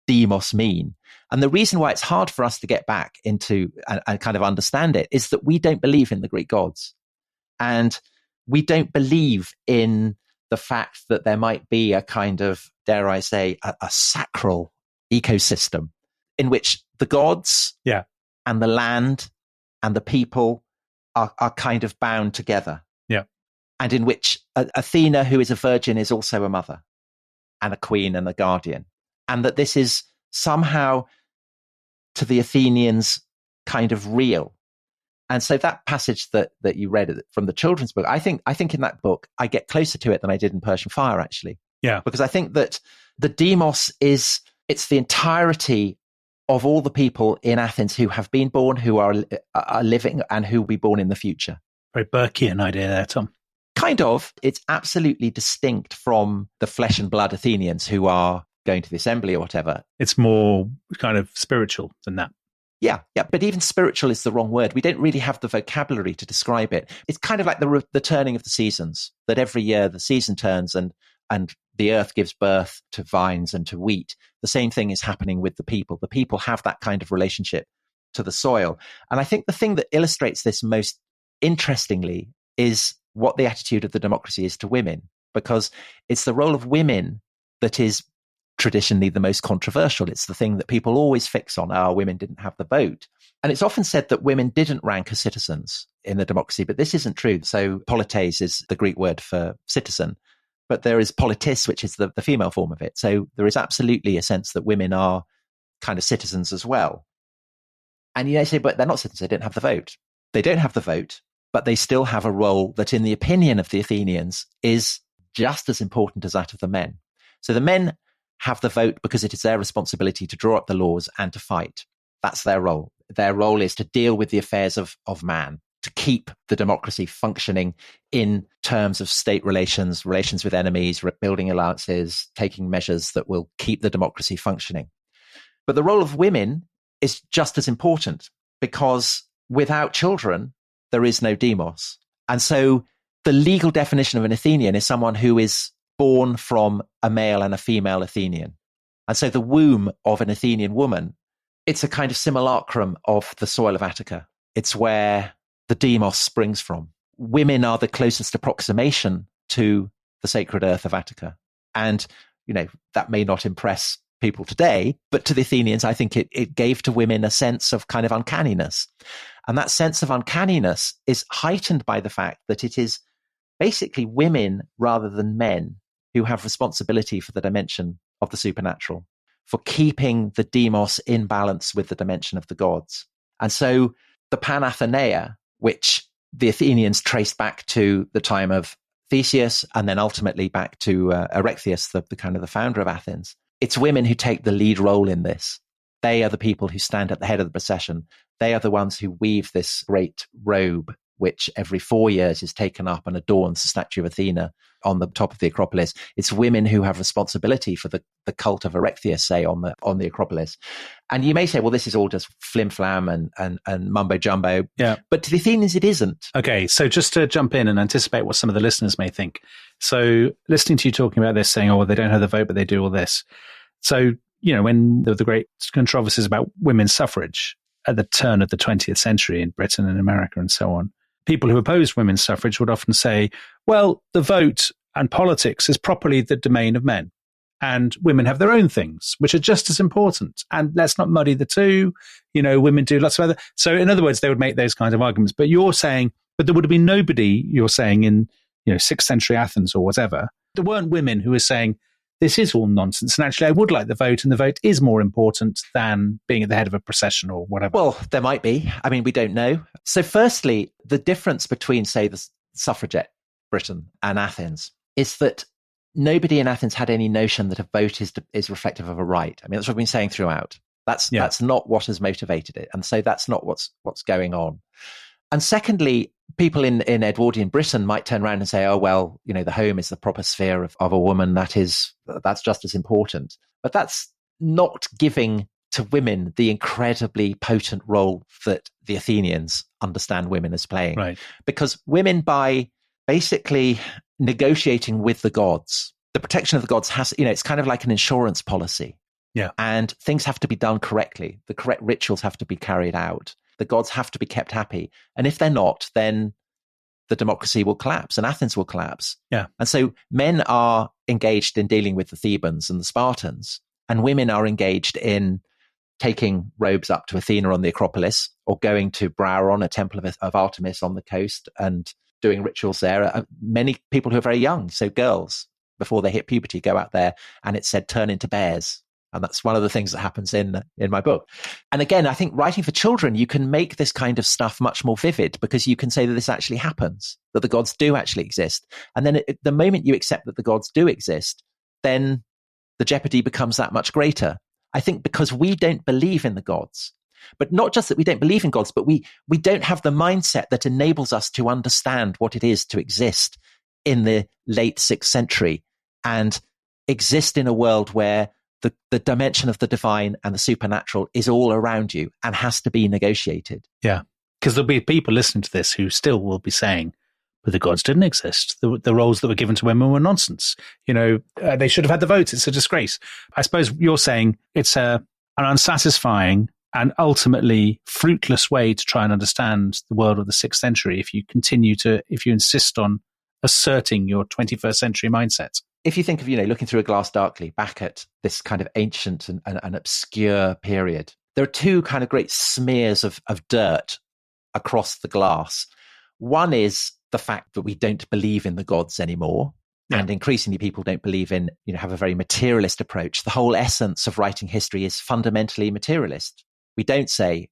demos mean? And the reason why it's hard for us to get back into and kind of understand it is that we don't believe in the Greek gods. And we don't believe in the fact that there might be a kind of, dare I say, a sacral ecosystem in which the gods and the land and the people are kind of bound together. Yeah. And in which Athena, who is a virgin, is also a mother and a queen and a guardian. And that this is somehow, to the Athenians, kind of real. And so that passage that you read from the children's book, I think in that book, I get closer to it than I did in Persian Fire, actually. Yeah. Because I think that the demos it's the entirety of all the people in Athens who have been born, who are living, and who will be born in the future. Very Burkean idea there, Tom. Kind of. It's absolutely distinct from the flesh and blood Athenians who are going to the assembly or whatever. It's more kind of spiritual than that. Yeah. But even spiritual is the wrong word. We don't really have the vocabulary to describe it. It's kind of like the turning of the seasons, that every year the season turns and the earth gives birth to vines and to wheat. The same thing is happening with the people. The people have that kind of relationship to the soil. And I think the thing that illustrates this most interestingly is what the attitude of the democracy is to women, because it's the role of women that is traditionally the most controversial. It's the thing that people always fix on. Women didn't have the vote. And it's often said that women didn't rank as citizens in the democracy, but this isn't true. So polites is the Greek word for citizen, but there is politis, which is the female form of it. So there is absolutely a sense that women are kind of citizens as well. And you say, but they're not citizens, they don't have the vote. They don't have the vote, but they still have a role that, in the opinion of the Athenians, is just as important as that of the men. So the men have the vote because it is their responsibility to draw up the laws and to fight. That's their role. Their role is to deal with the affairs of man, to keep the democracy functioning in terms of state relations with enemies, building alliances, taking measures that will keep the democracy functioning. But the role of women is just as important, because without children, there is no demos. And so the legal definition of an Athenian is someone who is born from a male and a female Athenian. And so the womb of an Athenian woman, it's a kind of simulacrum of the soil of Attica. It's where the demos springs from. Women are the closest approximation to the sacred earth of Attica. And, that may not impress people today, but to the Athenians, I think it gave to women a sense of kind of uncanniness. And that sense of uncanniness is heightened by the fact that it is basically women rather than men who have responsibility for the dimension of the supernatural, for keeping the demos in balance with the dimension of the gods. And so the Panathenaea, which the Athenians traced back to the time of Theseus and then ultimately back to Erechtheus, the kind of the founder of Athens, it's women who take the lead role in this. They are the people who stand at the head of the procession. They are the ones who weave this great robe, which every 4 years is taken up and adorns the statue of Athena on the top of the Acropolis. It's women who have responsibility for the cult of Erechtheus, say, on the Acropolis. And you may say, well, this is all just flim-flam and mumbo-jumbo. Yeah. But to the Athenians, it isn't. Okay, so just to jump in and anticipate what some of the listeners may think. So listening to you talking about this, saying, well, they don't have the vote, but they do all this. So, when there were the great controversies about women's suffrage at the turn of the 20th century in Britain and America and so on, people who opposed women's suffrage would often say, well, the vote and politics is properly the domain of men, and women have their own things, which are just as important. And let's not muddy the two. Women do lots of other. So in other words, they would make those kinds of arguments. But you're saying, but there would have been nobody, you're saying, in 6th century Athens or whatever, there weren't women who were saying, this is all nonsense. And actually, I would like the vote, and the vote is more important than being at the head of a procession or whatever. Well, there might be. I mean, we don't know. So firstly, the difference between, say, the suffragette Britain and Athens is that nobody in Athens had any notion that a vote is reflective of a right. I mean, that's what I've been saying throughout. That's not what has motivated it. And so that's not what's going on. And secondly, people in Edwardian Britain might turn around and say, oh, well, the home is the proper sphere of a woman. That's just as important. But that's not giving to women the incredibly potent role that the Athenians understand women as playing. Right. Because women, by basically negotiating with the gods, the protection of the gods has, it's kind of like an insurance policy. Yeah. And things have to be done correctly. The correct rituals have to be carried out. The gods have to be kept happy. And if they're not, then the democracy will collapse and Athens will collapse. Yeah. And so men are engaged in dealing with the Thebans and the Spartans, and women are engaged in taking robes up to Athena on the Acropolis, or going to Brauron, a temple of Artemis on the coast, and doing rituals there. Many people who are very young, so girls, before they hit puberty, go out there, and it's said, turn into bears. And that's one of the things that happens in my book. And again, I think writing for children, you can make this kind of stuff much more vivid, because you can say that this actually happens, that the gods do actually exist. And then the moment you accept that the gods do exist, then the jeopardy becomes that much greater. I think because we don't believe in the gods, but not just that we don't believe in gods, but we don't have the mindset that enables us to understand what it is to exist in the late 6th century and exist in a world where the dimension of the divine and the supernatural is all around you and has to be negotiated. Yeah, because there'll be people listening to this who still will be saying, but the gods didn't exist. The roles that were given to women were nonsense. They should have had the votes. It's a disgrace. I suppose you're saying it's an unsatisfying and ultimately fruitless way to try and understand the world of the 6th century if you insist on asserting your 21st century mindset. if you think of, looking through a glass darkly back at this kind of ancient and obscure period, there are two kind of great smears of dirt across the glass. One is the fact that we don't believe in the gods anymore. Yeah. And increasingly people don't believe in, have a very materialist approach. The whole essence of writing history is fundamentally materialist. We don't say,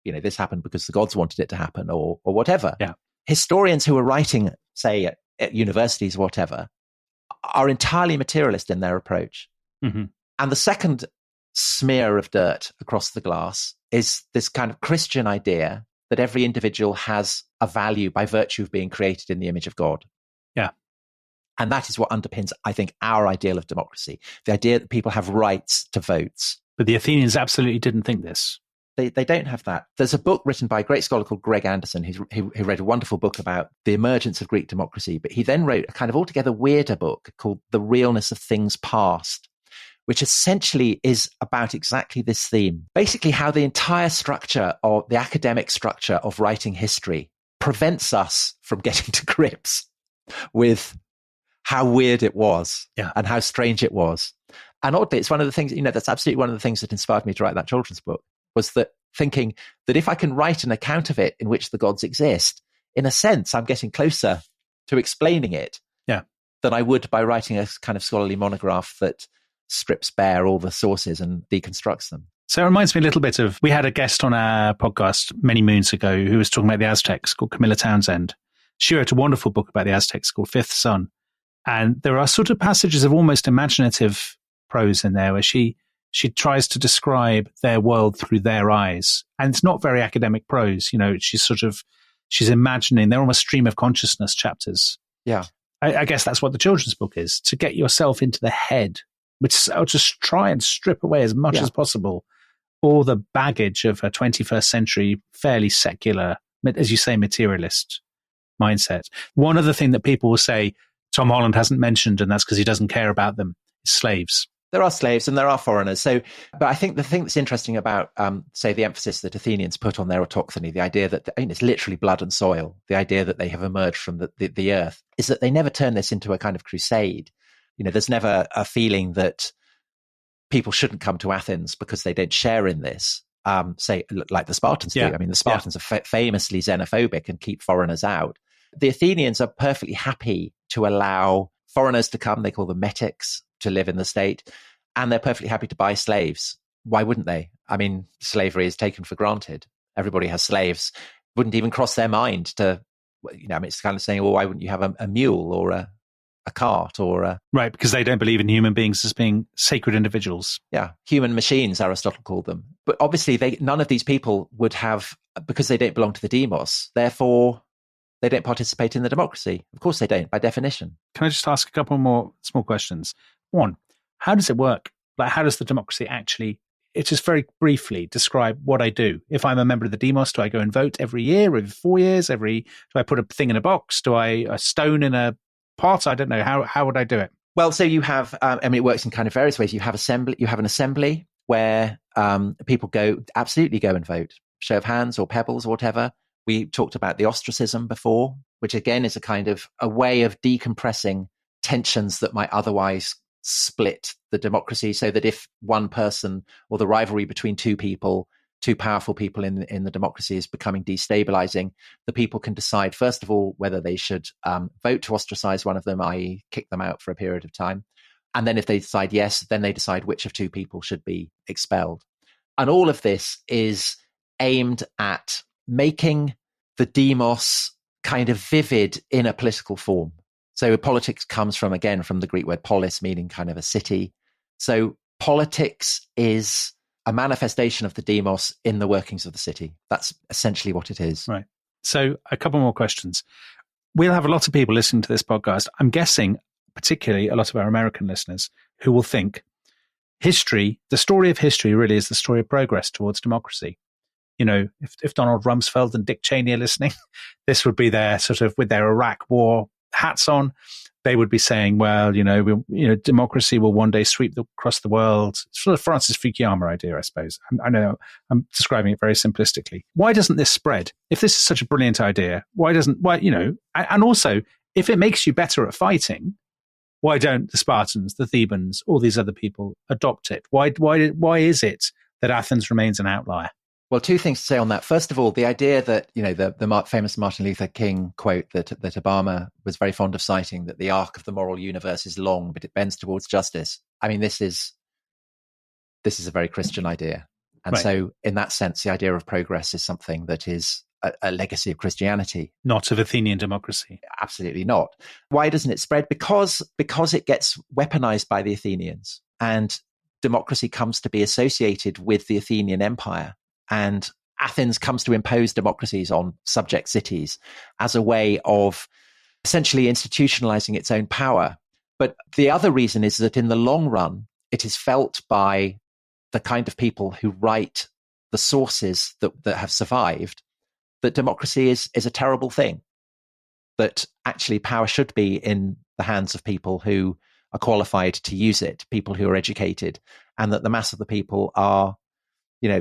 this happened because the gods wanted it to happen or whatever. Yeah. Historians who are writing, say, at universities or whatever, are entirely materialist in their approach. Mm-hmm. And the second smear of dirt across the glass is this kind of Christian idea that every individual has a value by virtue of being created in the image of God. Yeah. And that is what underpins, I think, our ideal of democracy, the idea that people have rights to votes. But the Athenians absolutely didn't think this. They don't have that. There's a book written by a great scholar called Greg Anderson, who wrote a wonderful book about the emergence of Greek democracy. But he then wrote a kind of altogether weirder book called The Realness of Things Past, which essentially is about exactly this theme. Basically, how the entire structure or the academic structure of writing history prevents us from getting to grips with how weird it was and how strange it was. And oddly, it's one of the things, that's absolutely one of the things that inspired me to write that children's book, was that thinking that if I can write an account of it in which the gods exist, in a sense, I'm getting closer to explaining it than I would by writing a kind of scholarly monograph that strips bare all the sources and deconstructs them. So it reminds me a little bit of, we had a guest on our podcast many moons ago who was talking about the Aztecs called Camilla Townsend. She wrote a wonderful book about the Aztecs called Fifth Sun. And there are sort of passages of almost imaginative prose in there where she tries to describe their world through their eyes. And it's not very academic prose. She's imagining, they're almost stream of consciousness chapters. Yeah. I guess that's what the children's book is, to get yourself into the head, which I'll just try and strip away as much as possible all the baggage of a 21st century, fairly secular, as you say, materialist mindset. One other thing that people will say Tom Holland hasn't mentioned, and that's because he doesn't care about them, is slaves. There are slaves and there are foreigners. But I think the thing that's interesting about, say, the emphasis that Athenians put on their autochthony, the idea that it's literally blood and soil, the idea that they have emerged from the earth, is that they never turn this into a kind of crusade. There's never a feeling that people shouldn't come to Athens because they don't share in this, say, like the Spartans do. I mean, the Spartans are famously xenophobic and keep foreigners out. The Athenians are perfectly happy to allow foreigners to come. They call them metics, to live in the state, and they're perfectly happy to buy slaves. Why wouldn't they? I mean, slavery is taken for granted. Everybody has slaves. Wouldn't even cross their mind to, it's kind of saying, well, why wouldn't you have a mule or a cart or a... Right, because they don't believe in human beings as being sacred individuals. Yeah, human machines, Aristotle called them. But obviously, none of these people would have, because they don't belong to the demos, therefore they don't participate in the democracy. Of course they don't, by definition. Can I just ask a couple more small questions? One, how does it work? Like, how does the democracy actually, it just very briefly describe what I do. If I'm a member of the demos, do I go and vote every year, every 4 years, do I put a thing in a box? Do I a stone in a pot? I don't know. How would I do it? Well, so you have, it works in kind of various ways. You have an assembly where people absolutely go and vote, show of hands or pebbles or whatever. We talked about the ostracism before, which again is a kind of a way of decompressing tensions that might otherwise split the democracy, so that if one person or the rivalry between two powerful people in the democracy is becoming destabilizing, the people can decide, first of all, whether they should vote to ostracize one of them, i.e. kick them out for a period of time. And then if they decide yes, then they decide which of two people should be expelled. And all of this is aimed at making the demos kind of vivid in a political form. So politics comes from the Greek word polis, meaning kind of a city. So politics is a manifestation of the demos in the workings of the city. That's essentially what it is. Right. So a couple more questions. We'll have a lot of people listening to this podcast. I'm guessing, particularly a lot of our American listeners, who will think history, the story of history really is the story of progress towards democracy. If Donald Rumsfeld and Dick Cheney are listening, this would be their sort of, with their Iraq war hats on, they would be saying, well, democracy will one day sweep across the world. It's sort of Francis Fukuyama idea, I suppose. I know I'm describing it very simplistically. Why doesn't this spread? If this is such a brilliant idea, and also, if it makes you better at fighting, Why don't the Spartans, the Thebans, all these other people adopt it? Why is it that Athens remains an outlier? Well, two things to say on that. First of all, the idea that, the famous Martin Luther King quote that Obama was very fond of citing, that the arc of the moral universe is long, but it bends towards justice. I mean, this is a very Christian idea. And so in that sense, the idea of progress is something that is a legacy of Christianity. Not of Athenian democracy. Absolutely not. Why doesn't it spread? Because it gets weaponized by the Athenians, and democracy comes to be associated with the Athenian Empire. And Athens comes to impose democracies on subject cities as a way of essentially institutionalizing its own power. But the other reason is that in the long run, it is felt by the kind of people who write the sources that have survived that democracy is a terrible thing, that actually power should be in the hands of people who are qualified to use it, people who are educated, and that the mass of the people are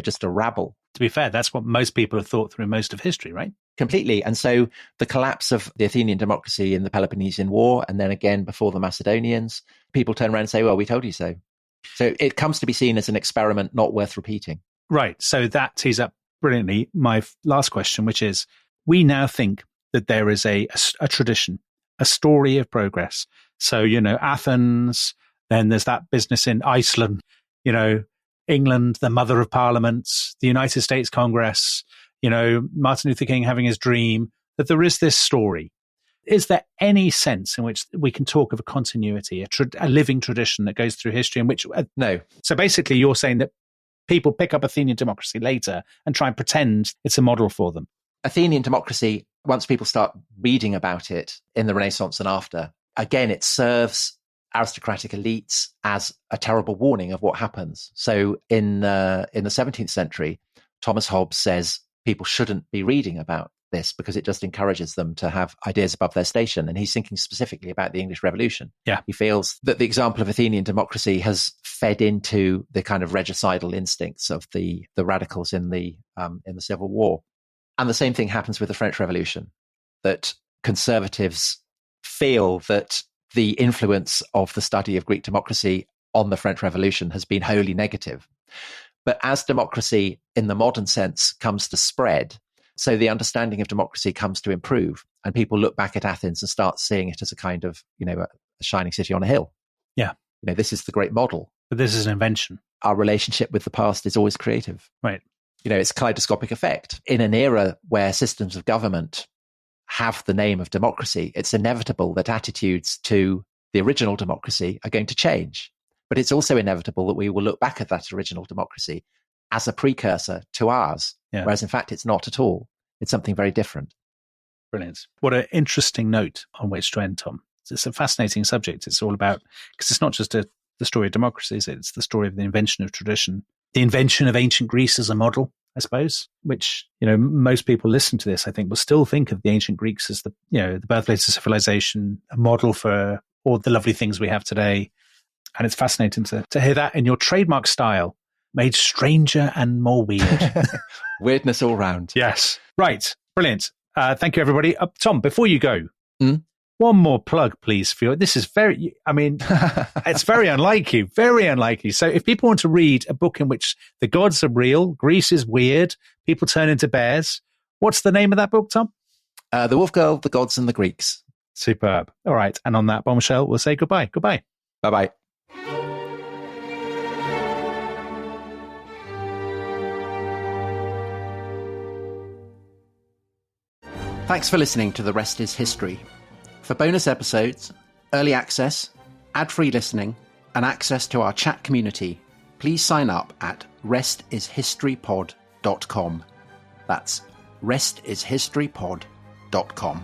just a rabble. To be fair, that's what most people have thought through most of history, right? Completely. And so the collapse of the Athenian democracy in the Peloponnesian War, and then again before the Macedonians, people turn around and say, well, we told you so. So it comes to be seen as an experiment not worth repeating. Right. So that tees up brilliantly my last question, which is, we now think that there is a tradition, a story of progress. So, Athens, then there's that business in Iceland, England, the mother of parliaments, the United States Congress, Martin Luther King having his dream, that there is this story. Is there any sense in which we can talk of a continuity, a living tradition that goes through history in which... No. So basically you're saying that people pick up Athenian democracy later and try and pretend it's a model for them. Athenian democracy, once people start reading about it in the Renaissance and after, again, it serves aristocratic elites as a terrible warning of what happens. So in the 17th century, Thomas Hobbes says people shouldn't be reading about this because it just encourages them to have ideas above their station. And he's thinking specifically about the English Revolution. Yeah. He feels that the example of Athenian democracy has fed into the kind of regicidal instincts of the radicals in the Civil War. And the same thing happens with the French Revolution, that conservatives feel that the influence of the study of Greek democracy on the French Revolution has been wholly negative. But as democracy in the modern sense comes to spread, so the understanding of democracy comes to improve, and people look back at Athens and start seeing it as a kind of, a shining city on a hill. Yeah. This is the great model. But this is an invention. Our relationship with the past is always creative. Right. It's a kaleidoscopic effect. In an era where systems of government have the name of democracy, it's inevitable that attitudes to the original democracy are going to change. But it's also inevitable that we will look back at that original democracy as a precursor to ours, whereas in fact it's not at all. It's something very different. Brilliant. What an interesting note on which to end, Tom. It's a fascinating subject. It's all about, because it's not just the story of democracy, is it? It's the story of the invention of tradition, the invention of ancient Greece as a model, I suppose, which, most people listening to this, I think, will still think of the ancient Greeks as the birthplace of civilization, a model for all the lovely things we have today. And it's fascinating to hear that in your trademark style, made stranger and more weird. Weirdness all round. Yes. Right. Brilliant. Thank you, everybody. Tom, before you go, one more plug, please. For this is it's very unlike you. Very unlike you. So if people want to read a book in which the gods are real, Greece is weird, people turn into bears, what's the name of that book, Tom? The Wolf Girl, the Gods and the Greeks. Superb. All right. And on that bombshell, we'll say goodbye. Goodbye. Bye-bye. Thanks for listening to The Rest is History. For bonus episodes, early access, ad-free listening, and access to our chat community, please sign up at restishistorypod.com. That's restishistorypod.com.